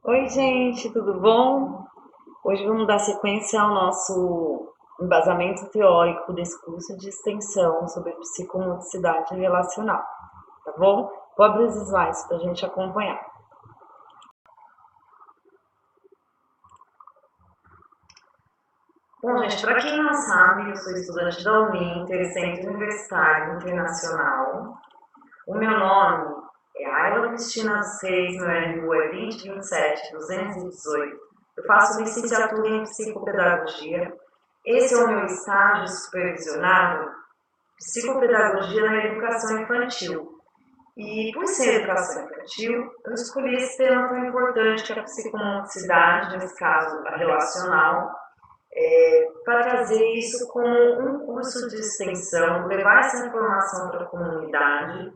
Oi, gente, tudo bom? Hoje vamos dar sequência ao nosso embasamento teórico desse curso de extensão sobre psicomotricidade relacional, tá bom? Vou abrir os slides para a gente acompanhar. Bom, gente, para quem não sabe, eu sou estudante da Uninter, Centro Universitário Internacional. O meu nome é Ayla Cristina Reis, meu RU é 2027-218. Eu faço licenciatura em psicopedagogia. Esse é o meu estágio supervisionado, psicopedagogia na educação infantil. E por ser educação infantil, eu escolhi esse tema tão importante que é a psicomotricidade, nesse caso a relacional, para trazer isso como um curso de extensão, levar essa informação para a comunidade,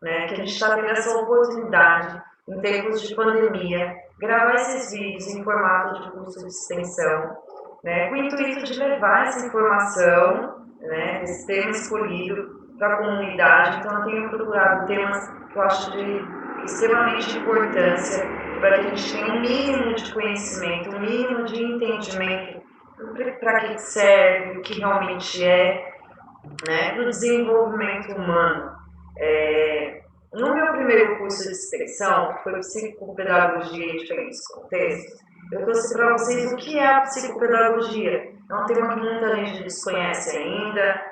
né, que a gente está tendo essa oportunidade, em tempos de pandemia, gravar esses vídeos em formato de curso de extensão, né, com o intuito de levar essa informação, né, esse tema escolhido para a comunidade. Então, eu tenho procurado temas que eu acho de extremamente importância para que a gente tenha um mínimo de conhecimento, um mínimo de entendimento para que serve, o que realmente é, né, para o desenvolvimento humano. No meu primeiro curso de extensão, que foi psicopedagogia em diferentes contextos, eu trouxe para vocês o que é a psicopedagogia. É um tema que muita gente desconhece ainda,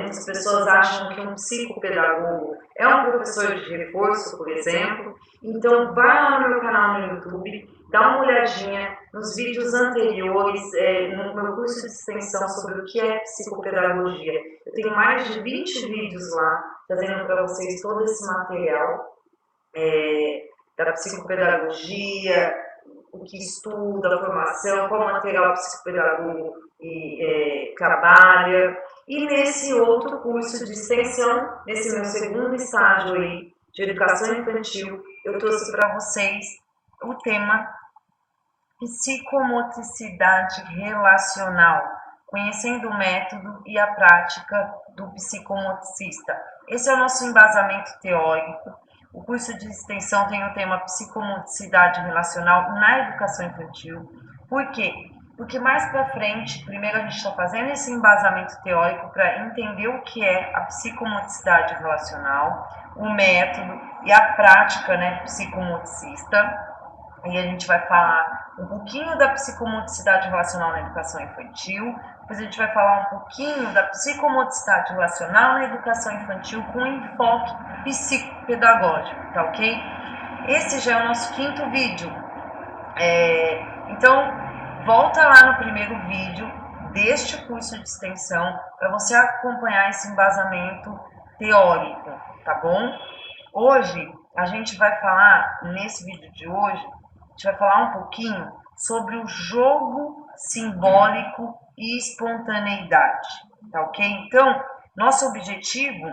muitas pessoas acham que um psicopedagogo é um professor de reforço, por exemplo. Então, vai lá no meu canal no YouTube, dá uma olhadinha nos vídeos anteriores, no meu curso de extensão sobre o que é psicopedagogia. Eu tenho mais de 20 vídeos lá, trazendo para vocês todo esse material da psicopedagogia, o que estuda, a formação, qual material o psicopedagogo trabalha. E nesse outro curso de extensão, nesse meu segundo estágio aí de educação infantil, eu trouxe para vocês o tema psicomotricidade relacional, conhecendo o método e a prática do psicomotricista. Esse é o nosso embasamento teórico. O curso de extensão tem o tema psicomotricidade relacional na educação infantil. Por quê? Porque mais para frente, primeiro a gente está fazendo esse embasamento teórico para entender o que é a psicomotricidade relacional, o método e a prática, né, psicomotricista. E a gente vai falar um pouquinho da psicomotricidade relacional na educação infantil, depois a gente vai falar um pouquinho da psicomotricidade relacional na educação infantil com enfoque psicopedagógico, tá ok? Esse já é o nosso quinto vídeo. Então, volta lá no primeiro vídeo deste curso de extensão para você acompanhar esse embasamento teórico, tá bom? Hoje, a gente vai falar, nesse vídeo de hoje, a gente vai falar um pouquinho sobre o jogo simbólico e espontaneidade, tá ok? Então, nosso objetivo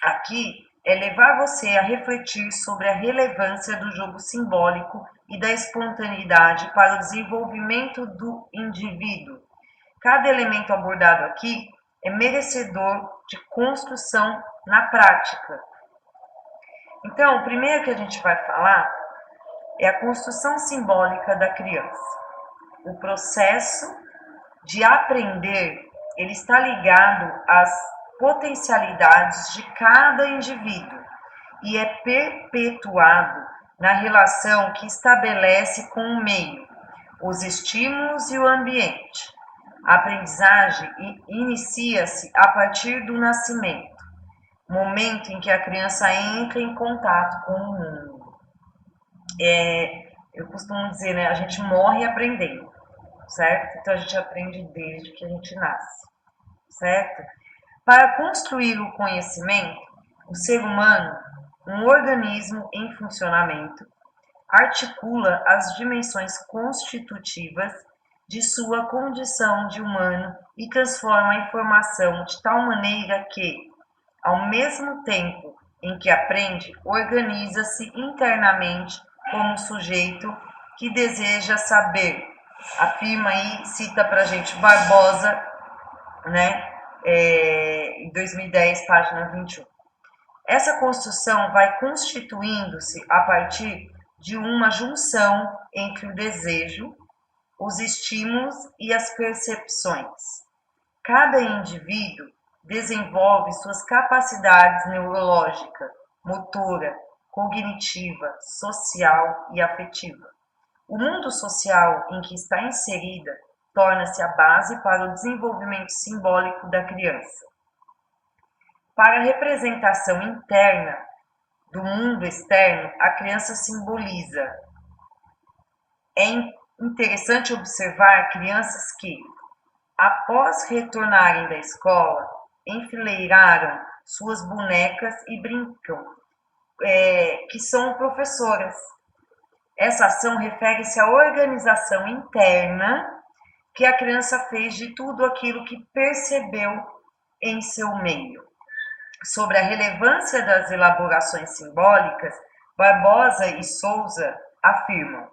aqui é levar você a refletir sobre a relevância do jogo simbólico e da espontaneidade para o desenvolvimento do indivíduo. Cada elemento abordado aqui é merecedor de construção na prática. Então, o primeiro que a gente vai falar é a construção simbólica da criança. O processo de aprender, ele está ligado às potencialidades de cada indivíduo e é perpetuado na relação que estabelece com o meio, os estímulos e o ambiente. A aprendizagem inicia-se a partir do nascimento, momento em que a criança entra em contato com o mundo. Eu costumo dizer, né, a gente morre aprendendo, certo? Então a gente aprende desde que a gente nasce, certo? Para construir o conhecimento, o ser humano, um organismo em funcionamento, articula as dimensões constitutivas de sua condição de humano e transforma a informação de tal maneira que, ao mesmo tempo em que aprende, organiza-se internamente como sujeito que deseja saber. Afirma aí, cita pra gente Barbosa, né, em 2010, página 21. Essa construção vai constituindo-se a partir de uma junção entre o desejo, os estímulos e as percepções. Cada indivíduo desenvolve suas capacidades neurológica, motora, cognitiva, social e afetiva. O mundo social em que está inserida torna-se a base para o desenvolvimento simbólico da criança. Para a representação interna do mundo externo, a criança simboliza. É interessante observar crianças que, após retornarem da escola, enfileiraram suas bonecas e brincam, que são professoras. Essa ação refere-se à organização interna que a criança fez de tudo aquilo que percebeu em seu meio. Sobre a relevância das elaborações simbólicas, Barbosa e Souza afirmam: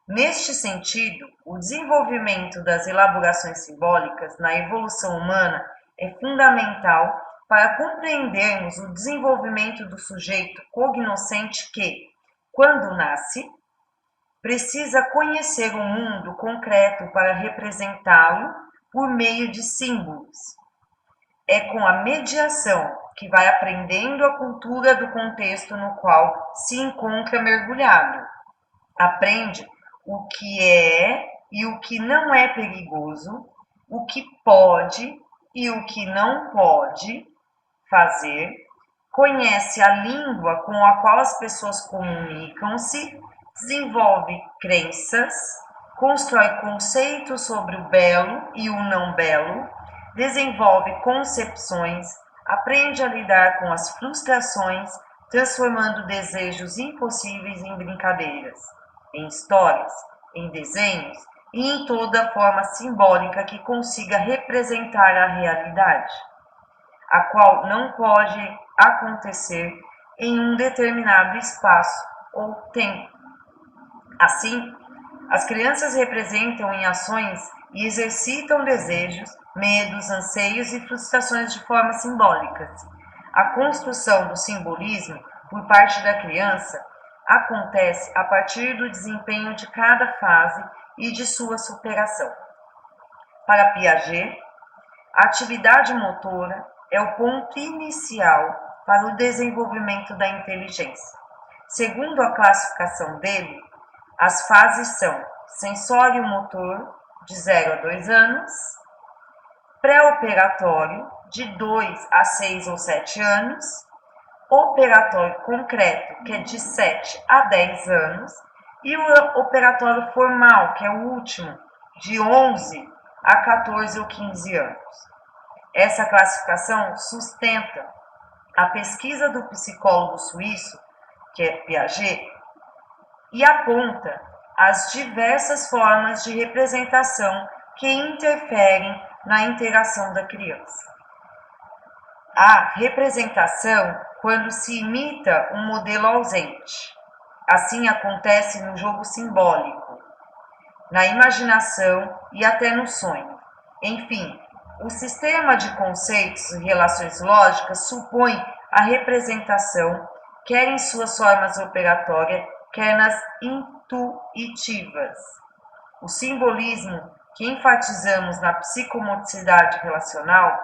neste sentido, o desenvolvimento das elaborações simbólicas na evolução humana é fundamental para compreendermos o desenvolvimento do sujeito cognoscente que, quando nasce, precisa conhecer o mundo concreto para representá-lo por meio de símbolos. É com a mediação que vai aprendendo a cultura do contexto no qual se encontra mergulhado. Aprende o que é e o que não é perigoso, o que pode e o que não pode fazer, conhece a língua com a qual as pessoas comunicam-se, desenvolve crenças, constrói conceitos sobre o belo e o não belo, desenvolve concepções, aprende a lidar com as frustrações, transformando desejos impossíveis em brincadeiras, em histórias, em desenhos e em toda forma simbólica que consiga representar a realidade, a qual não pode acontecer em um determinado espaço ou tempo. Assim, as crianças representam em ações e exercitam desejos, medos, anseios e frustrações de forma simbólicas. A construção do simbolismo por parte da criança acontece a partir do desempenho de cada fase e de sua superação. Para Piaget, a atividade motora é o ponto inicial para o desenvolvimento da inteligência. Segundo a classificação dele, as fases são sensório-motor, de 0 a 2 anos, pré-operatório, de 2 a 6 ou 7 anos, operatório concreto, que é de 7 a 10 anos, e o operatório formal, que é o último, de 11 a 14 ou 15 anos. Essa classificação sustenta a pesquisa do psicólogo suíço, que é Piaget, e aponta as diversas formas de representação que interferem na interação da criança. Há representação quando se imita um modelo ausente. Assim acontece no jogo simbólico, na imaginação e até no sonho. Enfim, o sistema de conceitos e relações lógicas supõe a representação, quer em suas formas operatórias, quer nas intuitivas. O simbolismo que enfatizamos na psicomotricidade relacional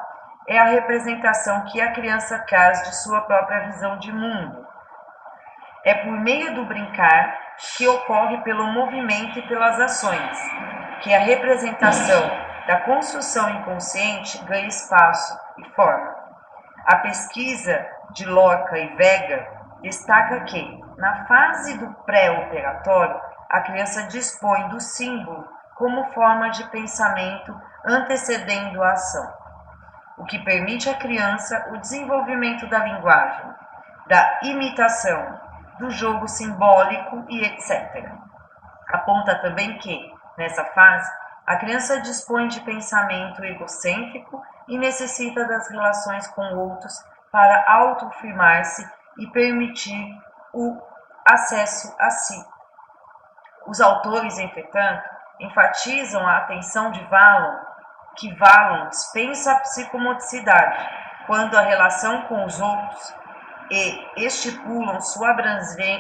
é a representação que a criança traz de sua própria visão de mundo. É por meio do brincar que ocorre pelo movimento e pelas ações, que a representação da construção inconsciente ganha espaço e forma. A pesquisa de Lorca e Vega destaca que, na fase do pré-operatório, a criança dispõe do símbolo como forma de pensamento antecedendo a ação, o que permite à criança o desenvolvimento da linguagem, da imitação, do jogo simbólico e etc. Aponta também que, nessa fase, a criança dispõe de pensamento egocêntrico e necessita das relações com outros para autoafirmar-se e permitir o acesso a si. Os autores, entretanto, enfatizam a atenção de Vallon, que Vallon dispensa a psicomotricidade quando a relação com os outros e estipulam sua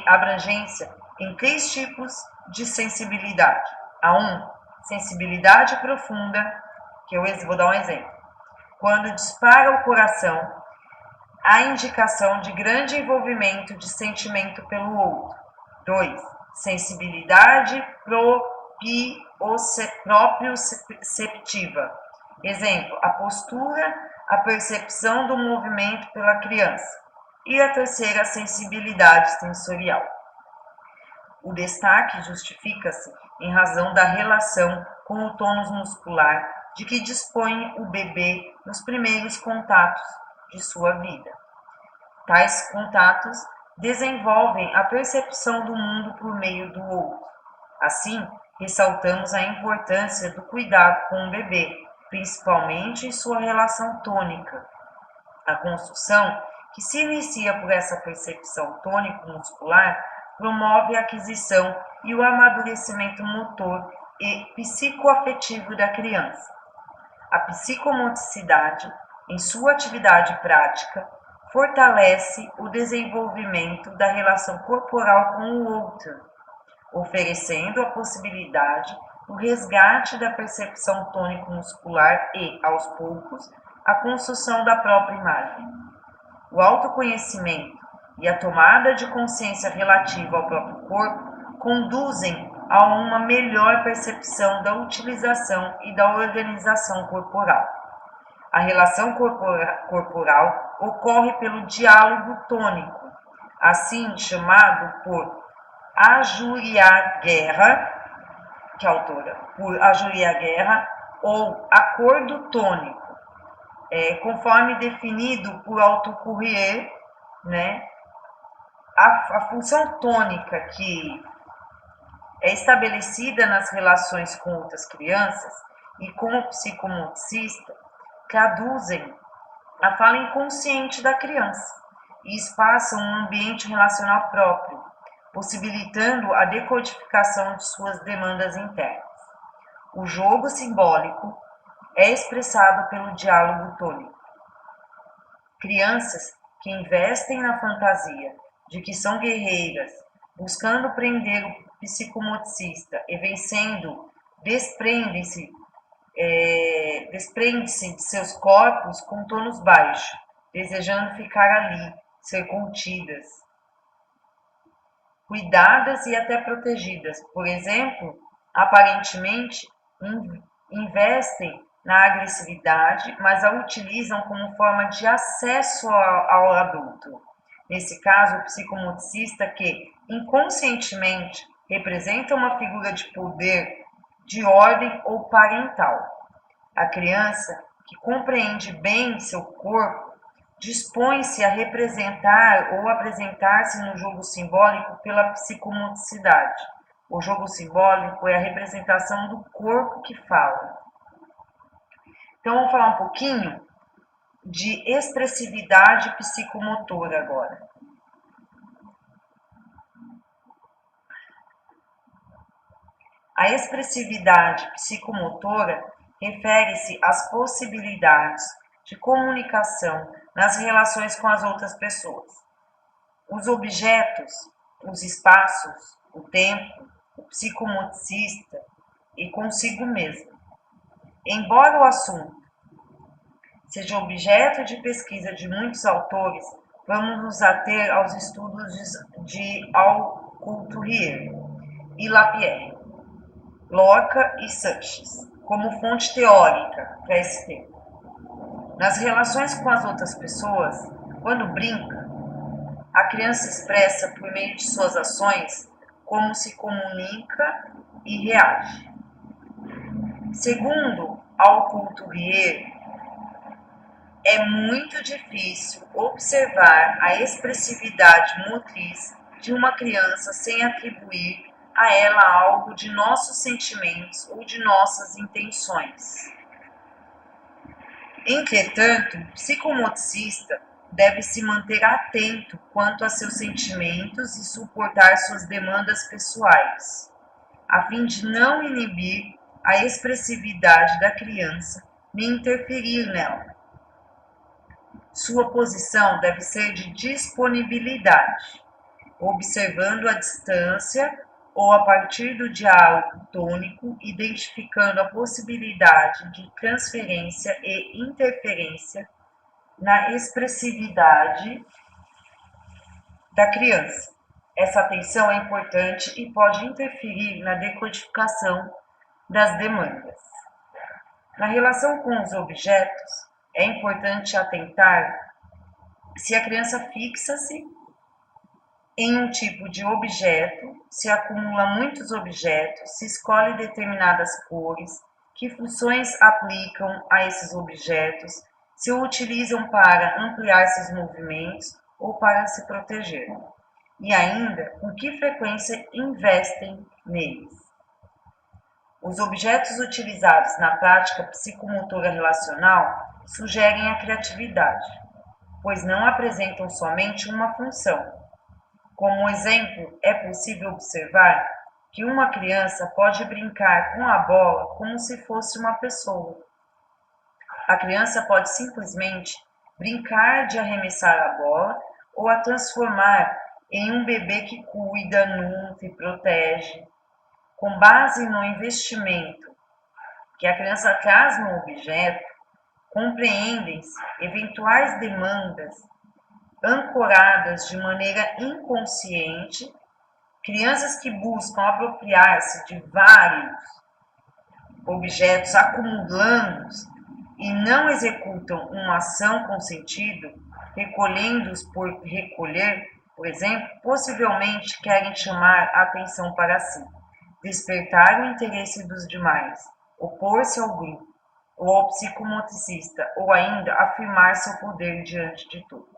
abrangência em 3 tipos de sensibilidade. A 1, sensibilidade profunda, que eu vou dar um exemplo. Quando dispara o coração, há indicação de grande envolvimento de sentimento pelo outro. 2, sensibilidade proprioceptiva. Exemplo, a postura, a percepção do movimento pela criança. E a terceira, a sensibilidade sensorial. O destaque justifica-se em razão da relação com o tônus muscular de que dispõe o bebê nos primeiros contatos de sua vida. Tais contatos desenvolvem a percepção do mundo por meio do outro. Assim, ressaltamos a importância do cuidado com o bebê, principalmente em sua relação tônica. A construção, que se inicia por essa percepção tônico-muscular, promove a aquisição e o amadurecimento motor e psicoafetivo da criança. A psicomotricidade, em sua atividade prática, fortalece o desenvolvimento da relação corporal com o outro, oferecendo a possibilidade do resgate da percepção tônico-muscular e, aos poucos, a construção da própria imagem. O autoconhecimento e a tomada de consciência relativa ao próprio corpo conduzem a uma melhor percepção da utilização e da organização corporal. A relação corporal ocorre pelo diálogo tônico, assim chamado por Ajuriya Guerra, que é a autora, por Ajuriya Guerra, ou acordo tônico, conforme definido por Otto Courier, né? A função tônica que é estabelecida nas relações com outras crianças e com o psicomotricista traduzem a fala inconsciente da criança e espaçam um ambiente relacional próprio, possibilitando a decodificação de suas demandas internas. O jogo simbólico é expressado pelo diálogo tônico. Crianças que investem na fantasia de que são guerreiras, buscando prender o psicomotricista e vencendo, desprende-se de seus corpos com tônus baixos, desejando ficar ali, ser contidas, cuidadas e até protegidas. Por exemplo, aparentemente investem na agressividade, mas a utilizam como forma de acesso ao adulto. Nesse caso, o psicomotricista que inconscientemente representa uma figura de poder de ordem ou parental. A criança que compreende bem seu corpo dispõe-se a representar ou apresentar-se no jogo simbólico pela psicomotricidade. O jogo simbólico é a representação do corpo que fala. Então, vamos falar um pouquinho de expressividade psicomotora agora. A expressividade psicomotora refere-se às possibilidades de comunicação nas relações com as outras pessoas. Os objetos, os espaços, o tempo, o psicomotricista e consigo mesmo. Embora o assunto seja objeto de pesquisa de muitos autores, vamos nos ater aos estudos de Alcouturier e Lapierre, Lorca e Sanches, como fonte teórica para esse tema. Nas relações com as outras pessoas, quando brinca, a criança expressa por meio de suas ações como se comunica e reage. Segundo Alcouturier, é muito difícil observar a expressividade motriz de uma criança sem atribuir a ela algo de nossos sentimentos ou de nossas intenções. Entretanto, o psicomotricista deve se manter atento quanto a seus sentimentos e suportar suas demandas pessoais, a fim de não inibir a expressividade da criança nem interferir nela. Sua posição deve ser de disponibilidade. observando a distância ou a partir do diálogo tônico, identificando a possibilidade de transferência e interferência na expressividade da criança. Essa atenção é importante e pode interferir na decodificação das demandas. Na relação com os objetos, é importante atentar se a criança fixa-se em um tipo de objeto, se acumula muitos objetos, se escolhe determinadas cores, que funções aplicam a esses objetos, se o utilizam para ampliar seus movimentos ou para se proteger, e ainda com que frequência investem neles. Os objetos utilizados na prática psicomotora relacional sugerem a criatividade, pois não apresentam somente uma função. Como exemplo, é possível observar que uma criança pode brincar com a bola como se fosse uma pessoa. A criança pode simplesmente brincar de arremessar a bola ou a transformar em um bebê que cuida, nutre, protege. Com base no investimento que a criança traz no objeto, compreendem-se eventuais demandas ancoradas de maneira inconsciente, crianças que buscam apropriar-se de vários objetos acumulando-os e não executam uma ação com sentido, recolhendo-os por recolher, por exemplo, possivelmente querem chamar a atenção para si, despertar o interesse dos demais, opor-se ao grupo, ou ao psicomotricista, ou ainda afirmar seu poder diante de todos.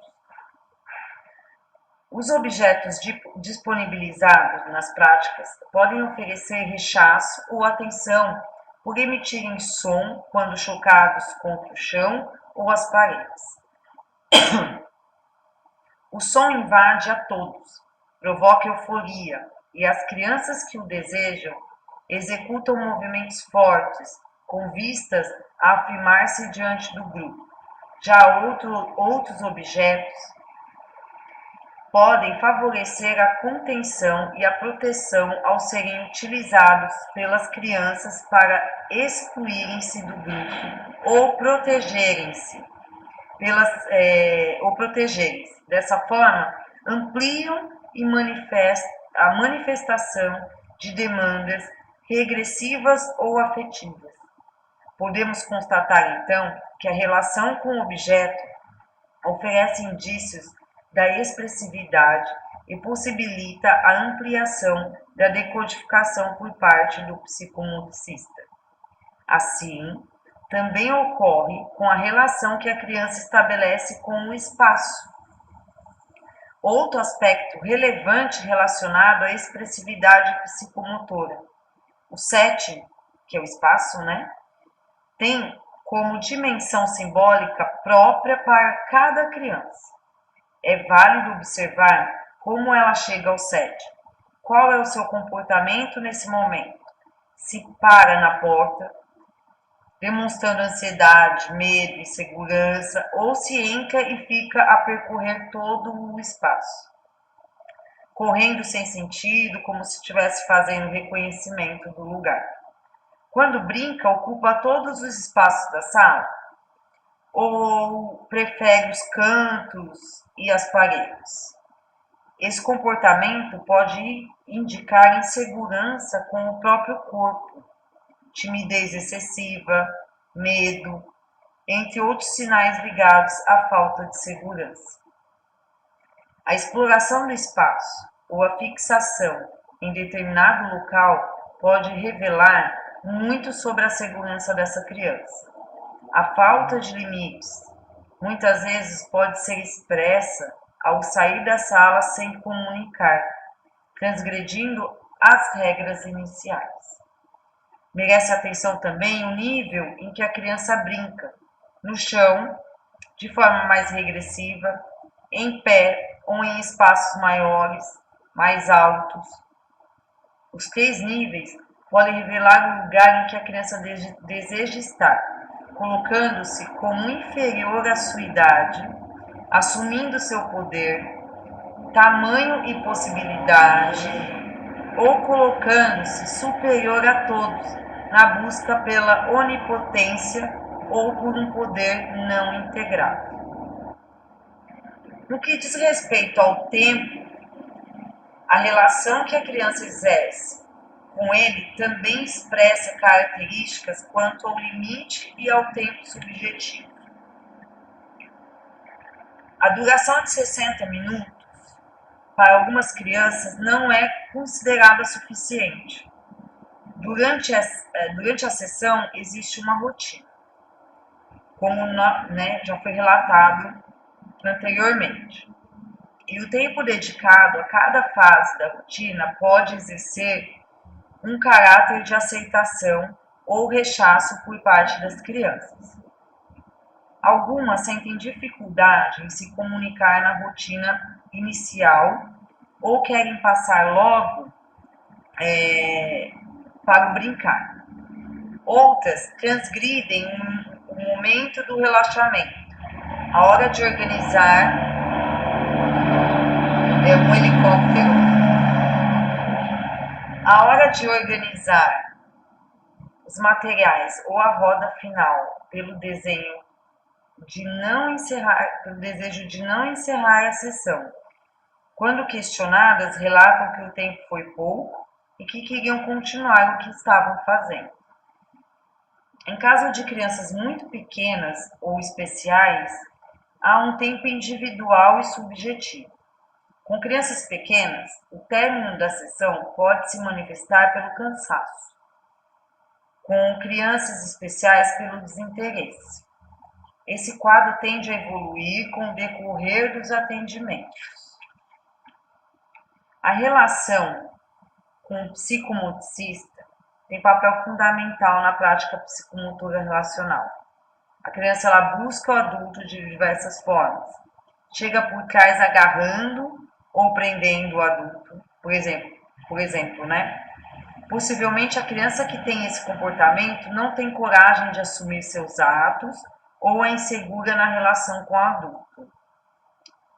Os objetos disponibilizados nas práticas podem oferecer rechaço ou atenção por emitirem som quando chocados contra o chão ou as paredes. O som invade a todos, provoca euforia e as crianças que o desejam executam movimentos fortes com vistas a afirmar-se diante do grupo. Já outros objetos podem favorecer a contenção e a proteção ao serem utilizados pelas crianças para excluírem-se do grupo ou protegerem-se. Dessa forma, ampliam e a manifestação de demandas regressivas ou afetivas. Podemos constatar, então, que a relação com o objeto oferece indícios da expressividade e possibilita a ampliação da decodificação por parte do psicomotricista. Assim, também ocorre com a relação que a criança estabelece com o espaço. Outro aspecto relevante relacionado à expressividade psicomotora. O setting, que é o espaço, tem como dimensão simbólica própria para cada criança. É válido observar como ela chega ao setting. Qual é o seu comportamento nesse momento? Se para na porta, demonstrando ansiedade, medo, insegurança, ou se enca e fica a percorrer todo o espaço, correndo sem sentido, como se estivesse fazendo reconhecimento do lugar. Quando brinca, ocupa todos os espaços da sala, ou prefere os cantos e as paredes. Esse comportamento pode indicar insegurança com o próprio corpo, timidez excessiva, medo, entre outros sinais ligados à falta de segurança. A exploração do espaço ou a fixação em determinado local pode revelar muito sobre a segurança dessa criança. A falta de limites muitas vezes pode ser expressa ao sair da sala sem comunicar, transgredindo as regras iniciais. Merece atenção também o nível em que a criança brinca, no chão, de forma mais regressiva, em pé ou em espaços maiores, mais altos. Os 3 níveis podem revelar o lugar em que a criança deseja estar, colocando-se como inferior à sua idade, assumindo seu poder, tamanho e possibilidade, ou colocando-se superior a todos, na busca pela onipotência ou por um poder não integrado. No que diz respeito ao tempo, a relação que a criança exerce com ele também expressa características quanto ao limite e ao tempo subjetivo. A duração de 60 minutos, para algumas crianças, não é considerada suficiente. Durante a sessão, existe uma rotina, como já foi relatado anteriormente. E o tempo dedicado a cada fase da rotina pode exercer um caráter de aceitação ou rechaço por parte das crianças. Algumas sentem dificuldade em se comunicar na rotina inicial ou querem passar logo para o brincar. Outras transgridem o momento do relaxamento, a hora de organizar um helicóptero, a hora de organizar os materiais ou a roda final pelo desejo de não encerrar a sessão. Quando questionadas, relatam que o tempo foi pouco e que queriam continuar o que estavam fazendo. Em caso de crianças muito pequenas ou especiais, há um tempo individual e subjetivo. Com crianças pequenas, o término da sessão pode se manifestar pelo cansaço. Com crianças especiais, pelo desinteresse. Esse quadro tende a evoluir com o decorrer dos atendimentos. A relação com o psicomotricista tem papel fundamental na prática psicomotora relacional. A criança ela busca o adulto de diversas formas. Chega por trás agarrando ou prendendo o adulto, por exemplo, né? Possivelmente a criança que tem esse comportamento não tem coragem de assumir seus atos ou é insegura na relação com o adulto.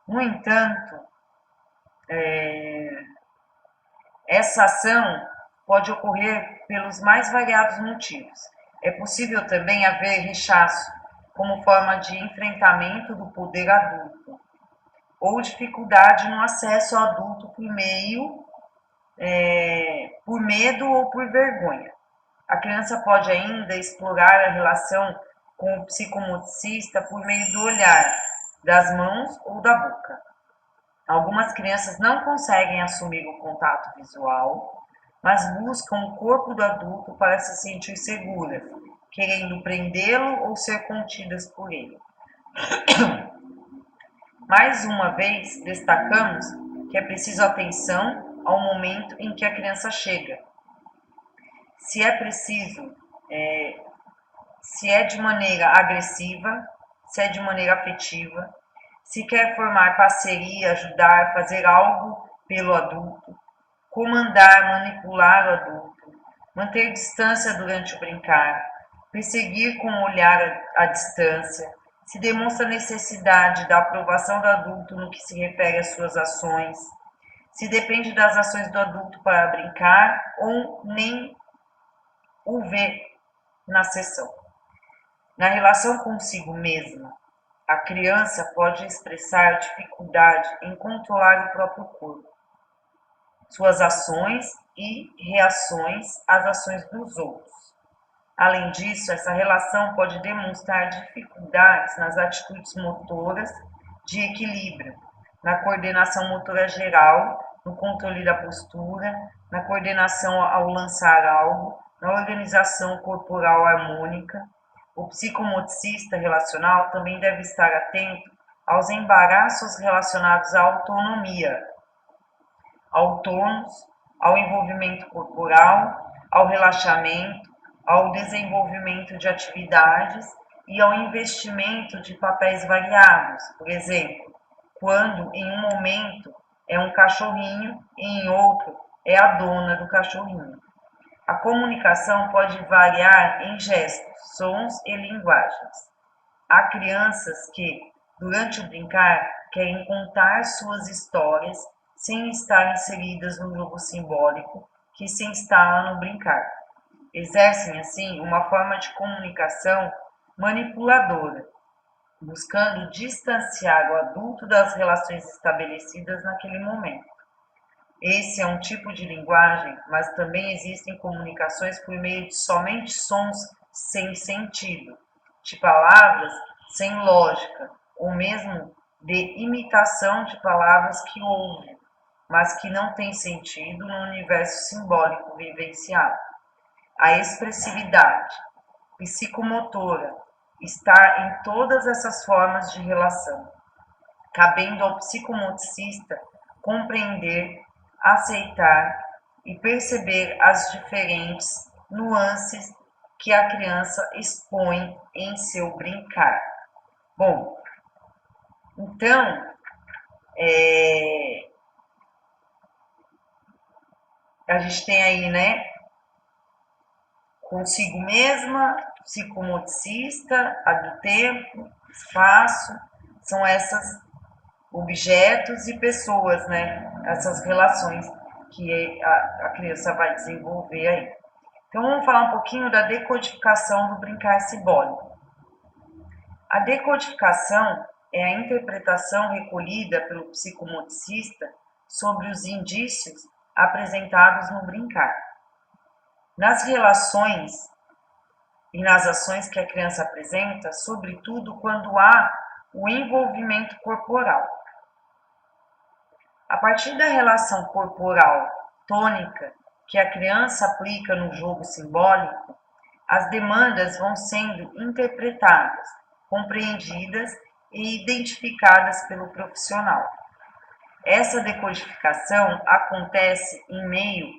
No entanto, essa ação pode ocorrer pelos mais variados motivos. É possível também haver rechaço como forma de enfrentamento do poder adulto, ou dificuldade no acesso ao adulto por medo ou por vergonha. A criança pode ainda explorar a relação com o psicomotricista por meio do olhar, das mãos ou da boca. Algumas crianças não conseguem assumir o contato visual, mas buscam o corpo do adulto para se sentir seguras, querendo prendê-lo ou ser contidas por ele. Mais uma vez, destacamos que é preciso atenção ao momento em que a criança chega. Se é de maneira agressiva, se é de maneira afetiva, se quer formar parceria, ajudar, fazer algo pelo adulto, comandar, manipular o adulto, manter distância durante o brincar, perseguir com o olhar à distância, se demonstra necessidade da aprovação do adulto no que se refere às suas ações, se depende das ações do adulto para brincar ou nem o vê na sessão. Na relação consigo mesma, a criança pode expressar dificuldade em controlar o próprio corpo, suas ações e reações às ações dos outros. Além disso, essa relação pode demonstrar dificuldades nas atitudes motoras de equilíbrio, na coordenação motora geral, no controle da postura, na coordenação ao lançar algo, na organização corporal harmônica. O psicomotricista relacional também deve estar atento aos embaraços relacionados à autonomia, ao tônus, ao envolvimento corporal, ao relaxamento, ao desenvolvimento de atividades e ao investimento de papéis variados. Por exemplo, quando em um momento é um cachorrinho e em outro é a dona do cachorrinho. A comunicação pode variar em gestos, sons e linguagens. Há crianças que, durante o brincar, que é em contar suas histórias sem estar inseridas no jogo simbólico que se instala no brincar. Exercem, assim, uma forma de comunicação manipuladora, buscando distanciar o adulto das relações estabelecidas naquele momento. Esse é um tipo de linguagem, mas também existem comunicações por meio de somente sons sem sentido, de palavras sem lógica, ou mesmo de imitação de palavras que ouve, mas que não têm sentido no universo simbólico vivenciado. A expressividade psicomotora está em todas essas formas de relação, cabendo ao psicomotricista compreender, aceitar e perceber as diferentes nuances que a criança expõe em seu brincar. Bom, então, a gente tem aí, né, consigo mesma, psicomotricista, a do tempo, espaço, são esses objetos e pessoas, né, essas relações que a criança vai desenvolver aí. Então, vamos falar um pouquinho da decodificação do brincar simbólico. A decodificação é a interpretação recolhida pelo psicomotricista sobre os indícios apresentados no brincar. Nas relações e nas ações que a criança apresenta, sobretudo quando há o envolvimento corporal. A partir da relação corporal tônica que a criança aplica no jogo simbólico, as demandas vão sendo interpretadas, compreendidas e identificadas pelo profissional. Essa decodificação acontece em meio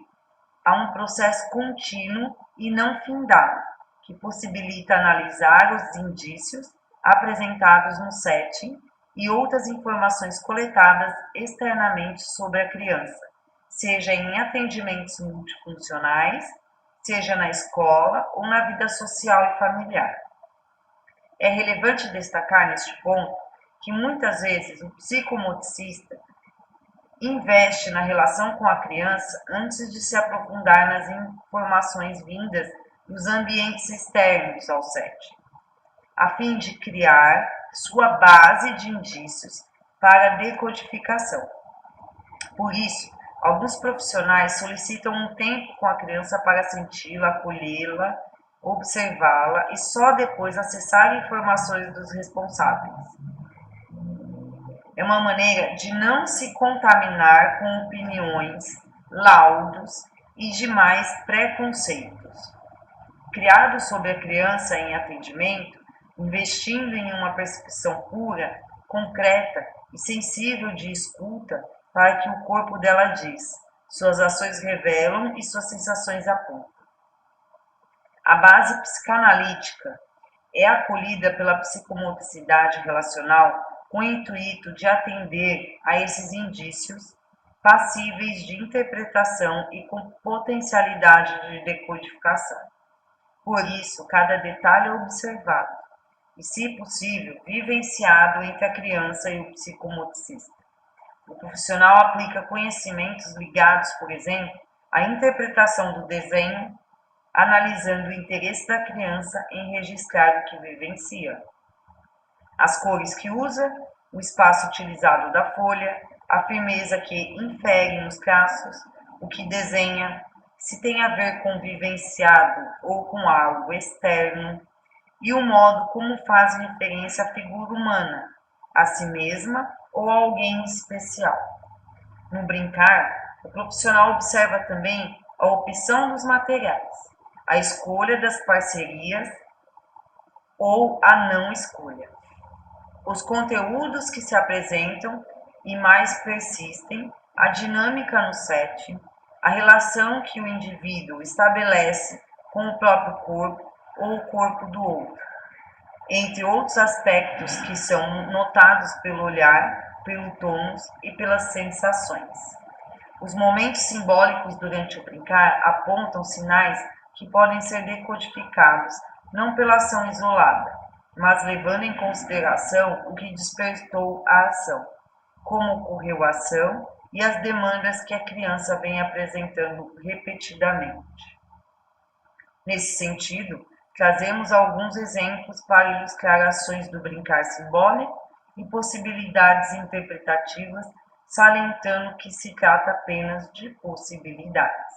a um processo contínuo e não findado, que possibilita analisar os indícios apresentados no setting e outras informações coletadas externamente sobre a criança, seja em atendimentos multifuncionais, seja na escola ou na vida social e familiar. É relevante destacar neste ponto que muitas vezes o psicomotricista investe na relação com a criança antes de se aprofundar nas informações vindas dos ambientes externos ao setting, a fim de criar sua base de indícios para a decodificação. Por isso, alguns profissionais solicitam um tempo com a criança para senti-la, acolhê-la, observá-la e só depois acessar informações dos responsáveis. É uma maneira de não se contaminar com opiniões, laudos e demais preconceitos. Criado sobre a criança em atendimento, investindo em uma percepção pura, concreta e sensível de escuta para que o corpo dela diz, suas ações revelam e suas sensações apontam. A base psicanalítica é acolhida pela psicomotricidade relacional com o intuito de atender a esses indícios passíveis de interpretação e com potencialidade de decodificação. Por isso, cada detalhe é observado e, se possível, vivenciado entre a criança e o psicomotricista. O profissional aplica conhecimentos ligados, por exemplo, à interpretação do desenho, analisando o interesse da criança em registrar o que vivencia. As cores que usa, o espaço utilizado da folha, a firmeza que infere nos traços, o que desenha, se tem a ver com vivenciado ou com algo externo, e o modo como faz referência à figura humana, a si mesma ou a alguém especial. No brincar, o profissional observa também a opção dos materiais, a escolha das parcerias ou a não escolha. Os conteúdos que se apresentam e mais persistem, a dinâmica no set, a relação que o indivíduo estabelece com o próprio corpo ou o corpo do outro, entre outros aspectos que são notados pelo olhar, pelo tônus e pelas sensações. Os momentos simbólicos durante o brincar apontam sinais que podem ser decodificados, não pela ação isolada, mas levando em consideração o que despertou a ação. como ocorreu a ação e as demandas que a criança vem apresentando repetidamente. Nesse sentido, trazemos alguns exemplos para ilustrar ações do brincar simbólico e possibilidades interpretativas, salientando que se trata apenas de possibilidades.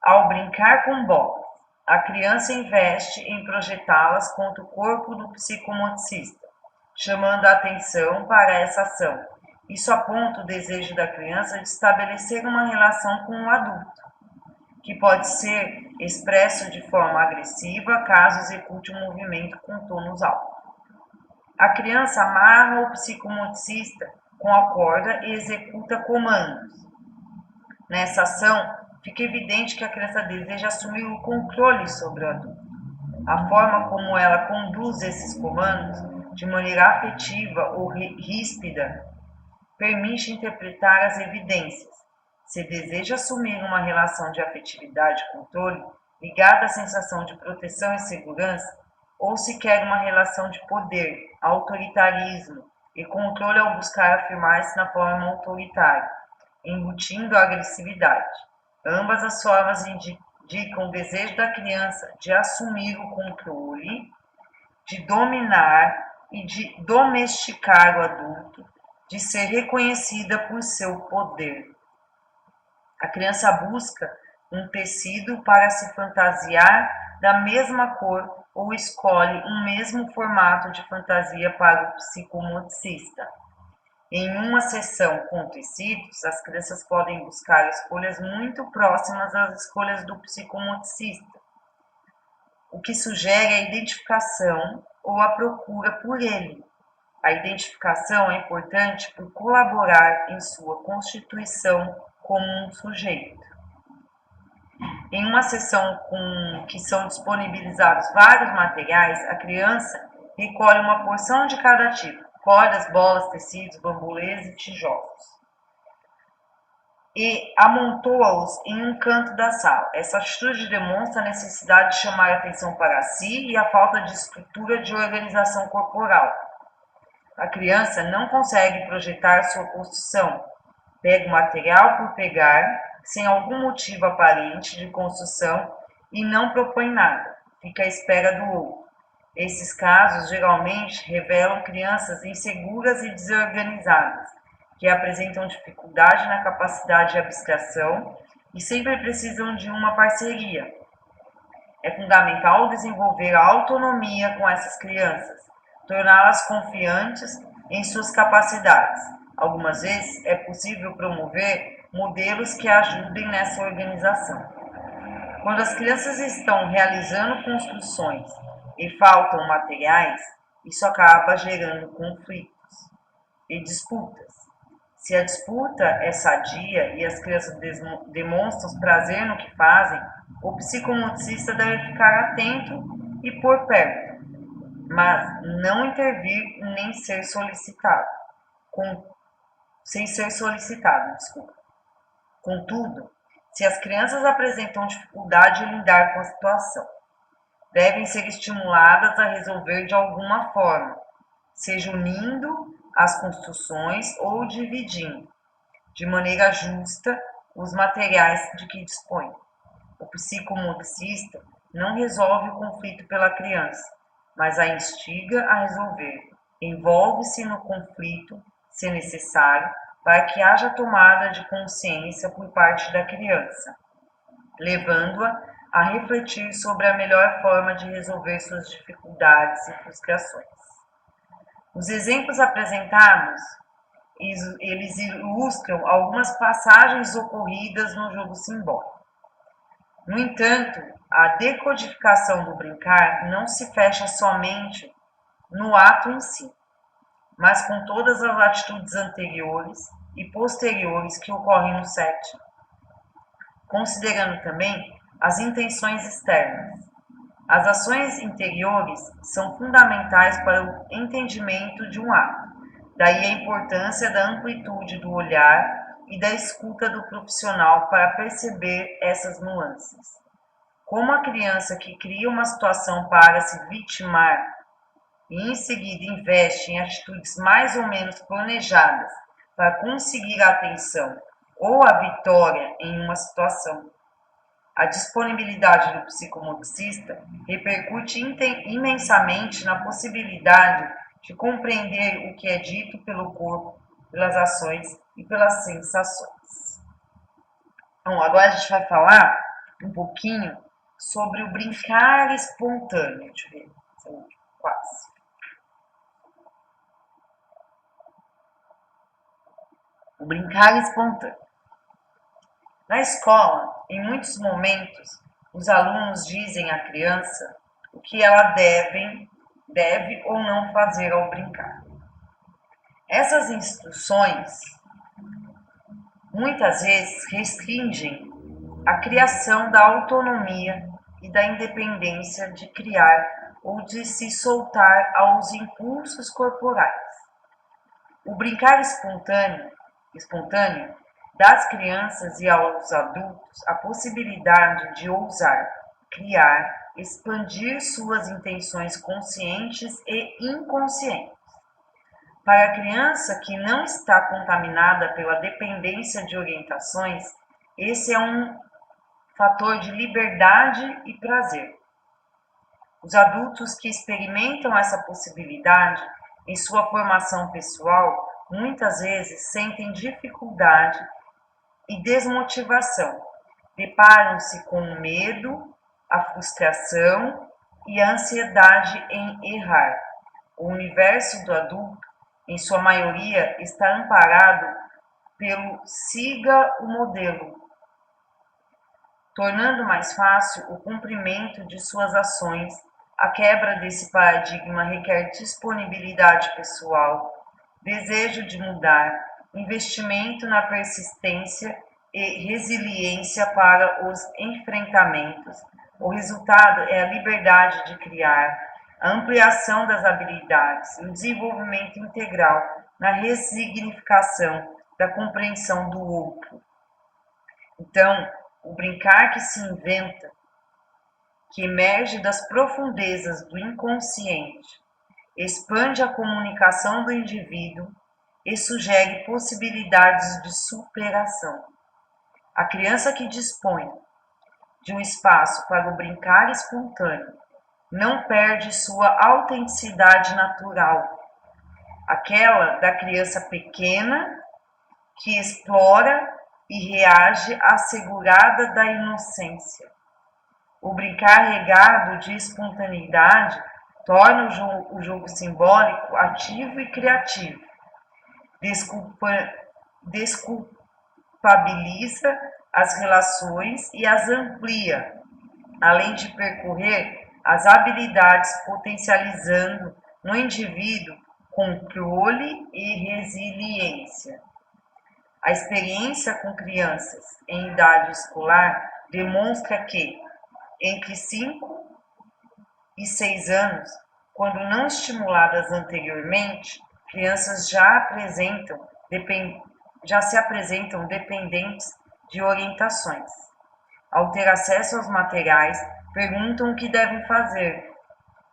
Ao brincar com bolas, a criança investe em projetá-las contra o corpo do psicomotricista, chamando a atenção para essa ação. Isso aponta o desejo da criança de estabelecer uma relação com o adulto, que pode ser expresso de forma agressiva caso execute um movimento com tônus alto. A criança amarra o psicomotricista com a corda e executa comandos. Nessa ação, fica evidente que a criança deseja assumir o controle sobre o adulto. A forma como ela conduz esses comandos, de maneira afetiva ou ríspida, permite interpretar as evidências. Se deseja assumir uma relação de afetividade e controle, ligada à sensação de proteção e segurança, ou se quer uma relação de poder, autoritarismo e controle ao buscar afirmar-se na forma autoritária, embutindo a agressividade. Ambas as formas indicam o desejo da criança de assumir o controle, de dominar e de domesticar o adulto, de ser reconhecida por seu poder. A criança busca um tecido para se fantasiar da mesma cor ou escolhe um mesmo formato de fantasia para o psicomotricista. Em uma sessão com tecidos, as crianças podem buscar escolhas muito próximas às escolhas do psicomotricista, o que sugere a identificação ou a procura por ele. A identificação é importante por colaborar em sua constituição como um sujeito. Em uma sessão com que são disponibilizados vários materiais, a criança recolhe uma porção de cada tipo: cordas, bolas, tecidos, bambolês e tijolos, e amontoa-os em um canto da sala. Essa atitude demonstra a necessidade de chamar a atenção para si e a falta de estrutura de organização corporal. A criança não consegue projetar sua construção, pega o material por pegar, sem algum motivo aparente de construção, e não propõe nada, fica à espera do outro. Esses casos geralmente revelam crianças inseguras e desorganizadas, que apresentam dificuldade na capacidade de abstração e sempre precisam de uma parceria. É fundamental desenvolver a autonomia com essas crianças, torná-las confiantes em suas capacidades. Algumas vezes é possível promover modelos que ajudem nessa organização. Quando as crianças estão realizando construções e faltam materiais, isso acaba gerando conflitos e disputas. Se a disputa é sadia e as crianças demonstram prazer no que fazem, o psicomotricista deve ficar atento e por perto, mas não intervir nem ser solicitado. Contudo, se as crianças apresentam dificuldade em lidar com a situação, devem ser estimuladas a resolver de alguma forma, seja unindo as construções ou dividindo, de maneira justa, os materiais de que dispõe. O psicomotricista não resolve o conflito pela criança, mas a instiga a resolver. Envolve-se no conflito, se necessário, para que haja tomada de consciência por parte da criança, levando-a a refletir sobre a melhor forma de resolver suas dificuldades e frustrações. Os exemplos apresentados, eles ilustram algumas passagens ocorridas no jogo simbólico. No entanto, a decodificação do brincar não se fecha somente no ato em si, mas com todas as atitudes anteriores e posteriores que ocorrem no setting, considerando também as intenções externas. As ações interiores são fundamentais para o entendimento de um ato, daí a importância da amplitude do olhar e da escuta do profissional para perceber essas nuances. Como a criança que cria uma situação para se vitimar e em seguida investe em atitudes mais ou menos planejadas para conseguir a atenção ou a vitória em uma situação, a disponibilidade do psicomotricista repercute imensamente na possibilidade de compreender o que é dito pelo corpo, pelas ações e pelas sensações. Bom, agora a gente vai falar um pouquinho sobre o brincar espontâneo. Deixa eu ver, quase. O brincar espontâneo. Na escola, em muitos momentos, os alunos dizem à criança o que ela deve ou não fazer ao brincar. Essas instruções muitas vezes restringem a criação da autonomia e da independência de criar ou de se soltar aos impulsos corporais. O brincar espontâneo das crianças e aos adultos a possibilidade de ousar, criar, expandir suas intenções conscientes e inconscientes. Para a criança que não está contaminada pela dependência de orientações, esse é um fator de liberdade e prazer. Os adultos que experimentam essa possibilidade em sua formação pessoal muitas vezes sentem dificuldade e desmotivação, deparam-se com o medo, a frustração e a ansiedade em errar. O universo do adulto, em sua maioria, está amparado pelo siga o modelo, tornando mais fácil o cumprimento de suas ações. A quebra desse paradigma requer disponibilidade pessoal, desejo de mudar, investimento na persistência e resiliência para os enfrentamentos. O resultado é a liberdade de criar, a ampliação das habilidades e o desenvolvimento integral na ressignificação da compreensão do outro. Então, o brincar que se inventa, que emerge das profundezas do inconsciente, expande a comunicação do indivíduo e sugere possibilidades de superação. A criança que dispõe de um espaço para o brincar espontâneo não perde sua autenticidade natural, aquela da criança pequena que explora e reage assegurada da inocência. O brincar regado de espontaneidade torna o jogo simbólico ativo e criativo, desculpabiliza as relações e as amplia, além de percorrer as habilidades, potencializando no indivíduo controle e resiliência. A experiência com crianças em idade escolar demonstra que, entre 5 e 6 anos, quando não estimuladas anteriormente, crianças já se apresentam dependentes de orientações. Ao ter acesso aos materiais, perguntam o que devem fazer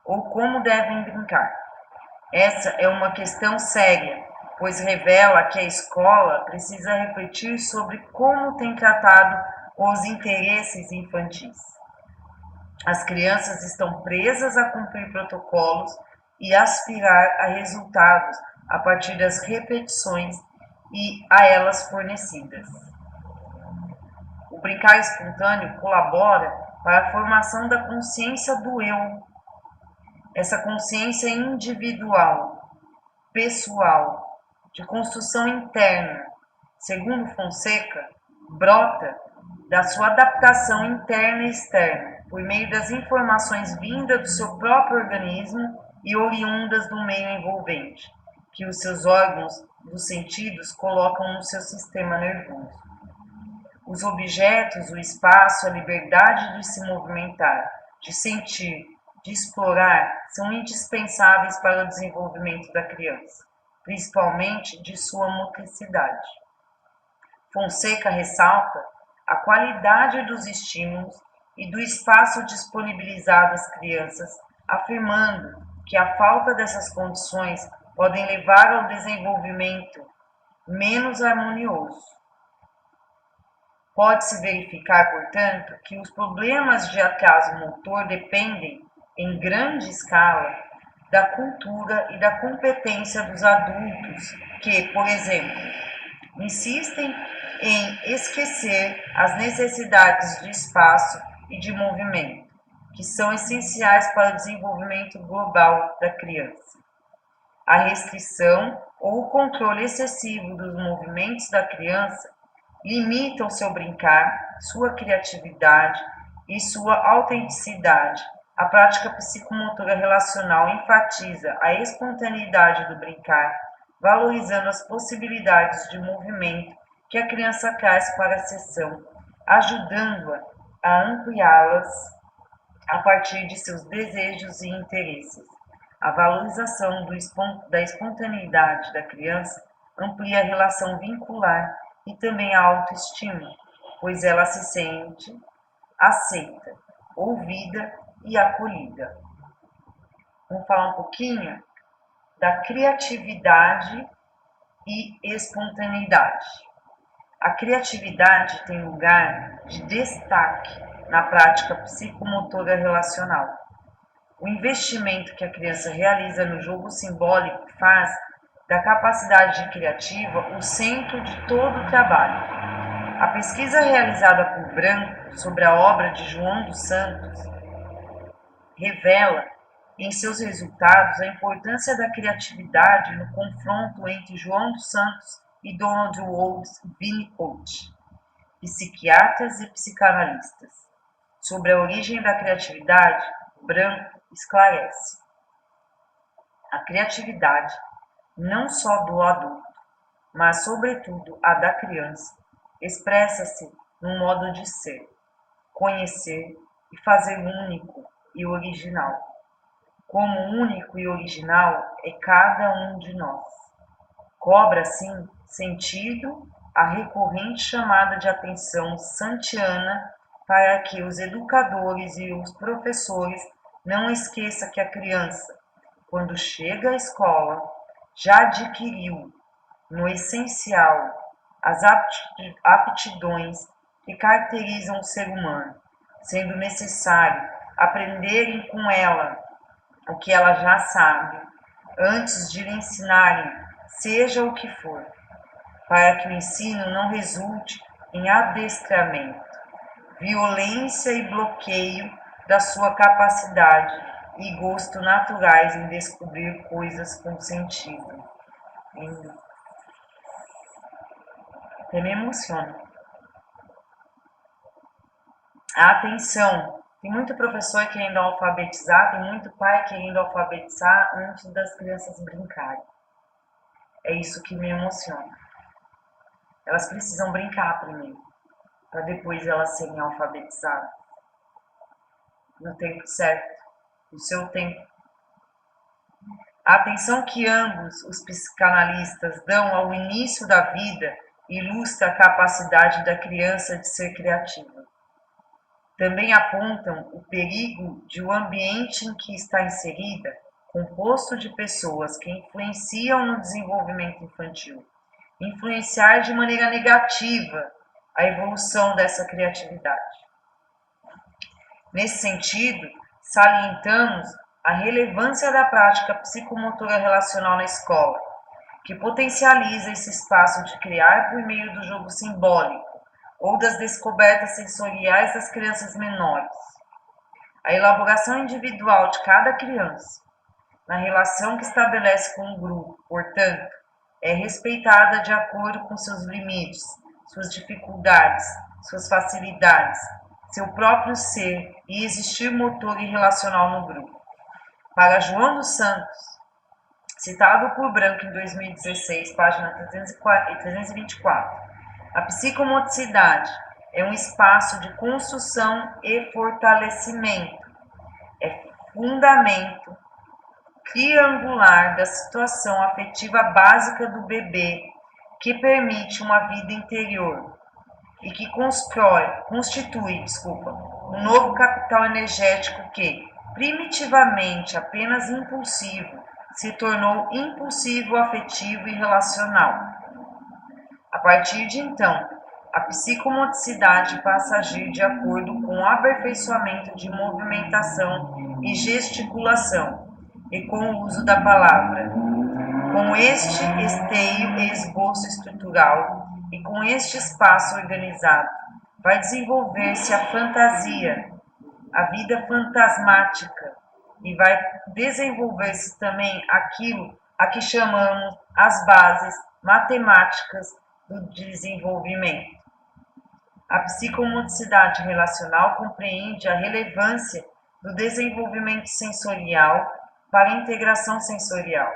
ou como devem brincar. Essa é uma questão séria, pois revela que a escola precisa refletir sobre como tem tratado os interesses infantis. As crianças estão presas a cumprir protocolos e aspirar a resultados a partir das repetições e a elas fornecidas. O brincar espontâneo colabora para a formação da consciência do eu. Essa consciência individual, pessoal, de construção interna, segundo Fonseca, brota da sua adaptação interna e externa, por meio das informações vindas do seu próprio organismo e oriundas do meio envolvente, que os seus órgãos dos sentidos colocam no seu sistema nervoso. Os objetos, o espaço, a liberdade de se movimentar, de sentir, de explorar, são indispensáveis para o desenvolvimento da criança, principalmente de sua motricidade. Fonseca ressalta a qualidade dos estímulos e do espaço disponibilizado às crianças, afirmando que a falta dessas condições podem levar ao desenvolvimento menos harmonioso. Pode-se verificar, portanto, que os problemas de atraso motor dependem, em grande escala, da cultura e da competência dos adultos que, por exemplo, insistem em esquecer as necessidades de espaço e de movimento, que são essenciais para o desenvolvimento global da criança. A restrição ou o controle excessivo dos movimentos da criança limita o seu brincar, sua criatividade e sua autenticidade. A prática psicomotora relacional enfatiza a espontaneidade do brincar, valorizando as possibilidades de movimento que a criança traz para a sessão, ajudando-a a ampliá-las a partir de seus desejos e interesses. A valorização da espontaneidade da criança amplia a relação vincular e também a autoestima, pois ela se sente aceita, ouvida e acolhida. Vamos falar um pouquinho da criatividade e espontaneidade. A criatividade tem lugar de destaque na prática psicomotora relacional. O investimento que a criança realiza no jogo simbólico faz da capacidade criativa o centro de todo o trabalho. A pesquisa realizada por Branco sobre a obra de João dos Santos revela em seus resultados a importância da criatividade no confronto entre João dos Santos e Donald Woods Winnicott, psiquiatras e psicanalistas. Sobre a origem da criatividade, Branco esclarece: a criatividade, não só do adulto, mas sobretudo a da criança, expressa-se no modo de ser, conhecer e fazer único e original. Como único e original é cada um de nós. Cobra, assim, sentido a recorrente chamada de atenção santiana para que os educadores e os professores não esqueçam que a criança, quando chega à escola, já adquiriu, no essencial, as aptidões que caracterizam o ser humano, sendo necessário aprenderem com ela o que ela já sabe, antes de lhe ensinarem, seja o que for, para que o ensino não resulte em adestramento, violência e bloqueio da sua capacidade e gosto naturais em descobrir coisas com sentido. Até me emociona. A atenção. Tem muito professor querendo alfabetizar, tem muito pai querendo alfabetizar antes das crianças brincarem. É isso que me emociona. Elas precisam brincar primeiro, para depois elas serem alfabetizadas. No tempo certo, no seu tempo. A atenção que ambos os psicanalistas dão ao início da vida ilustra a capacidade da criança de ser criativa. Também apontam o perigo de o ambiente em que está inserida, composto de pessoas que influenciam no desenvolvimento infantil, influenciar de maneira negativa a evolução dessa criatividade. Nesse sentido, salientamos a relevância da prática psicomotora relacional na escola, que potencializa esse espaço de criar por meio do jogo simbólico ou das descobertas sensoriais das crianças menores. A elaboração individual de cada criança, na relação que estabelece com o grupo, portanto, é respeitada de acordo com seus limites, suas dificuldades, suas facilidades, seu próprio ser e existir motor e relacional no grupo. Para João dos Santos, citado por Branco em 2016, página 324, a psicomotricidade é um espaço de construção e fortalecimento, é fundamento triangular da situação afetiva básica do bebê, que permite uma vida interior e que constitui um novo capital energético que, primitivamente apenas impulsivo, se tornou impulsivo, afetivo e relacional. A partir de então, a psicomotricidade passa a agir de acordo com o aperfeiçoamento de movimentação e gesticulação e com o uso da palavra. Com este esteio e esboço estrutural e com este espaço organizado, vai desenvolver-se a fantasia, a vida fantasmática, e vai desenvolver-se também aquilo a que chamamos as bases matemáticas do desenvolvimento. A psicomotricidade relacional compreende a relevância do desenvolvimento sensorial para a integração sensorial,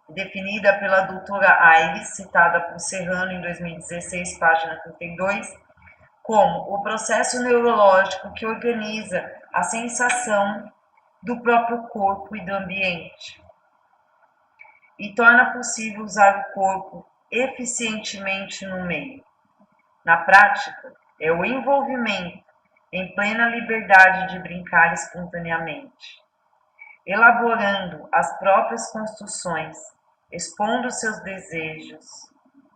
definida pela doutora Aires, citada por Serrano em 2016, página 32, como o processo neurológico que organiza a sensação do próprio corpo e do ambiente, e torna possível usar o corpo eficientemente no meio. Na prática, é o envolvimento em plena liberdade de brincar espontaneamente, elaborando as próprias construções, expondo seus desejos,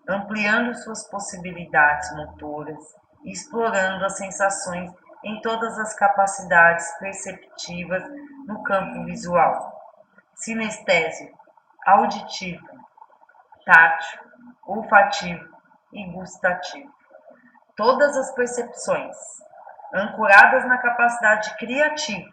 ampliando suas possibilidades motoras e explorando as sensações em todas as capacidades perceptivas no campo visual, sinestésico, auditivo, tátil, olfativo e gustativo. Todas as percepções, ancoradas na capacidade criativa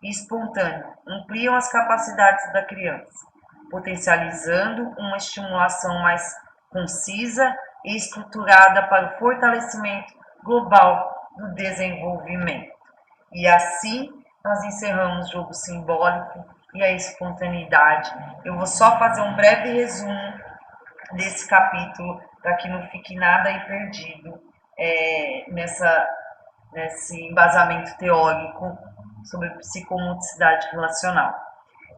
e espontânea, ampliam as capacidades da criança, potencializando uma estimulação mais concisa e estruturada para o fortalecimento global do desenvolvimento. E assim nós encerramos o jogo simbólico e a espontaneidade. Eu vou só fazer um breve resumo desse capítulo para que não fique nada aí perdido nesse embasamento teórico sobre psicomotricidade relacional.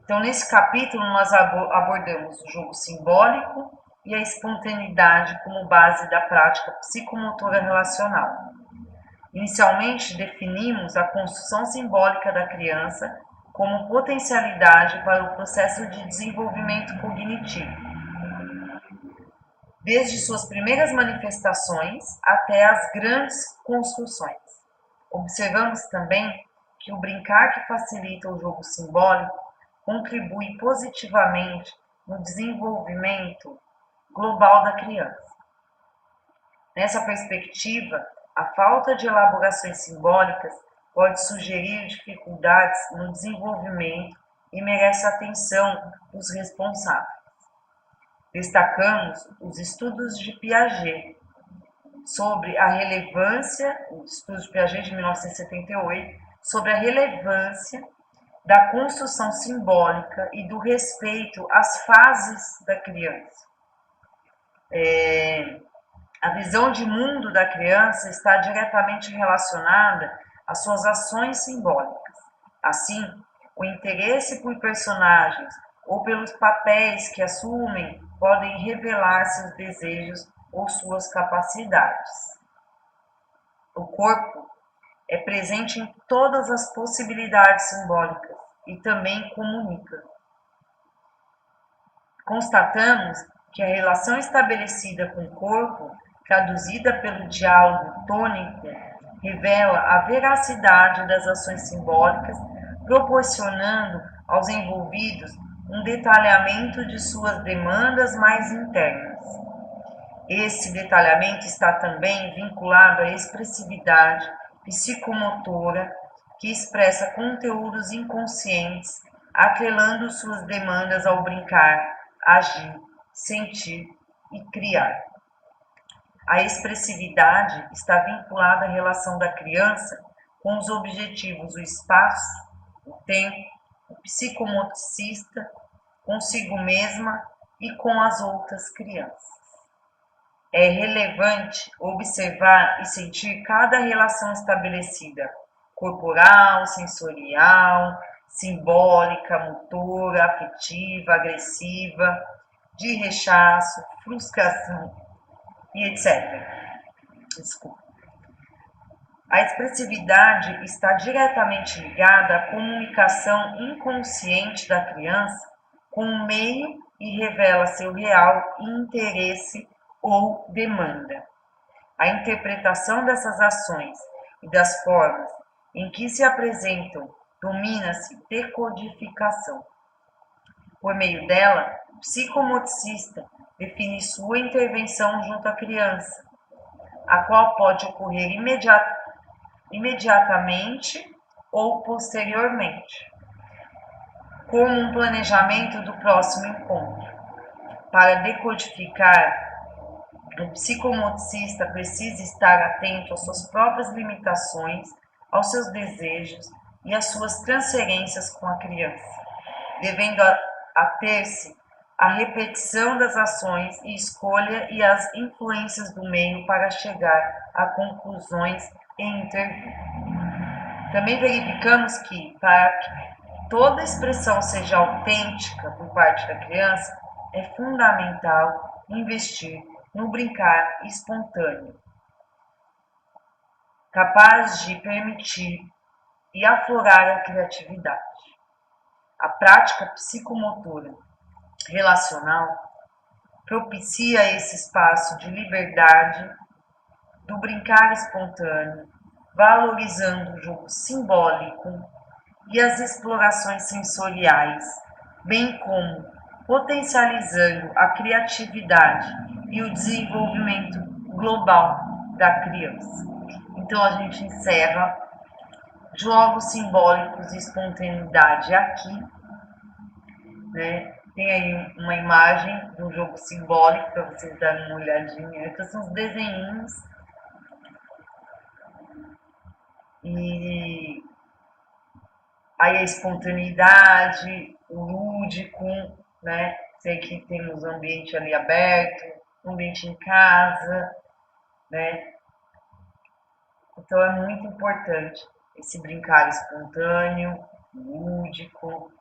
Então, nesse capítulo, nós abordamos o jogo simbólico e a espontaneidade como base da prática psicomotora relacional. Inicialmente, definimos a construção simbólica da criança como potencialidade para o processo de desenvolvimento cognitivo, desde suas primeiras manifestações até as grandes construções. Observamos também que o brincar que facilita o jogo simbólico contribui positivamente no desenvolvimento global da criança. Nessa perspectiva, a falta de elaborações simbólicas pode sugerir dificuldades no desenvolvimento e merece atenção dos responsáveis. Destacamos os estudos de Piaget sobre a relevância, os estudos de Piaget de 1978, sobre a relevância da construção simbólica e do respeito às fases da criança. A visão de mundo da criança está diretamente relacionada às suas ações simbólicas. Assim, o interesse por personagens ou pelos papéis que assumem podem revelar seus desejos ou suas capacidades. O corpo é presente em todas as possibilidades simbólicas e também comunica. Constatamos que a relação estabelecida com o corpo, traduzida pelo diálogo tônico, revela a veracidade das ações simbólicas, proporcionando aos envolvidos um detalhamento de suas demandas mais internas. Esse detalhamento está também vinculado à expressividade psicomotora, que expressa conteúdos inconscientes, atrelando suas demandas ao brincar, agir, sentir e criar. A expressividade está vinculada à relação da criança com os objetivos do espaço, o tempo, o psicomotricista, consigo mesma e com as outras crianças. É relevante observar e sentir cada relação estabelecida, corporal, sensorial, simbólica, motora, afetiva, agressiva, de rechaço, frustração e etc. Desculpa. A expressividade está diretamente ligada à comunicação inconsciente da criança com o meio e revela seu real interesse ou demanda. A interpretação dessas ações e das formas em que se apresentam domina-se decodificação. Por meio dela, o psicomotricista define sua intervenção junto à criança, a qual pode ocorrer imediatamente ou posteriormente, como um planejamento do próximo encontro. Para decodificar, o psicomotricista precisa estar atento às suas próprias limitações, aos seus desejos e às suas transferências com a criança, devendo ater-se à repetição das ações e escolha e às influências do meio para chegar a conclusões e intervir. Também verificamos que, para que toda expressão seja autêntica por parte da criança, é fundamental investir no brincar espontâneo, capaz de permitir e aflorar a criatividade. A prática psicomotora relacional propicia esse espaço de liberdade do brincar espontâneo, valorizando o jogo simbólico e as explorações sensoriais, bem como potencializando a criatividade e o desenvolvimento global da criança. Então a gente encerra jogos simbólicos e espontaneidade aqui, né? Tem aí uma imagem de um jogo simbólico para vocês darem uma olhadinha, que são os desenhinhos. E aí a espontaneidade, o lúdico, né? Sei que temos um ambiente ali aberto, um ambiente em casa, né? Então é muito importante esse brincar espontâneo, lúdico,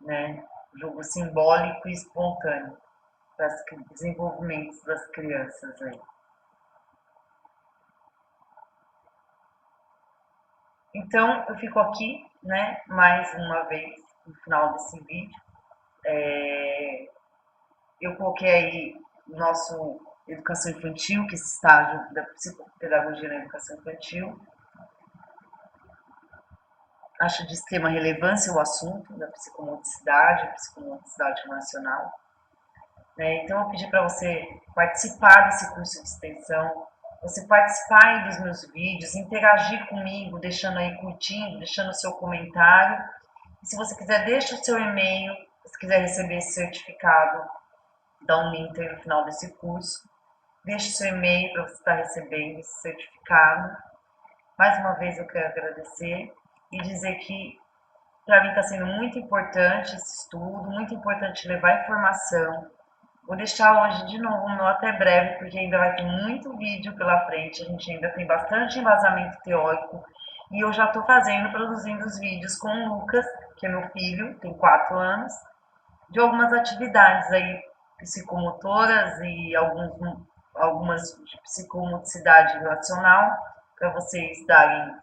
né? Jogo simbólico e espontâneo para os desenvolvimentos das crianças aí. Então eu fico aqui, né? Mais uma vez no final desse vídeo. Eu coloquei aí o nosso educação infantil, que é esse estágio da psicopedagogia na educação infantil. Acho de extrema relevância o assunto da psicomotricidade nacional. Então, eu pedi para você participar desse curso de extensão, você participar aí dos meus vídeos, interagir comigo, deixando aí curtindo, deixando o seu comentário. E se você quiser, deixa o seu e-mail, se quiser receber esse certificado, dá um link aí no final desse curso. Deixe o seu e-mail para você estar recebendo esse certificado. Mais uma vez eu quero agradecer e dizer que para mim está sendo muito importante esse estudo, muito importante levar informação. Vou deixar hoje de novo o meu até breve, porque ainda vai ter muito vídeo pela frente, a gente ainda tem bastante embasamento teórico e eu já estou produzindo os vídeos com o Lucas, que é meu filho, tem 4 anos, de algumas atividades aí psicomotoras e algumas de psicomotricidade relacional, para vocês darem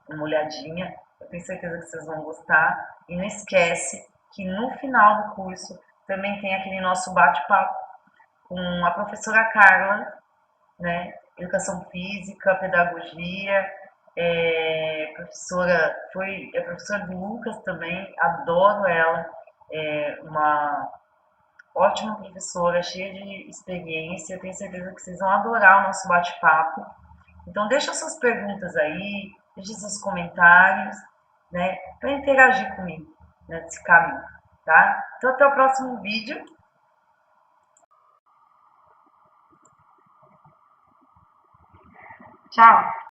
uma olhadinha. Eu tenho certeza que vocês vão gostar. E não esquece que no final do curso também tem aquele nosso bate-papo com a professora Carla, né? Educação física, pedagogia, é professora do Lucas também, adoro ela, é uma ótima professora, cheia de experiência, tenho certeza que vocês vão adorar o nosso bate-papo. Então deixa suas perguntas aí, deixa seus comentários, né, para interagir comigo nesse caminho, tá? Então até o próximo vídeo. Tchau!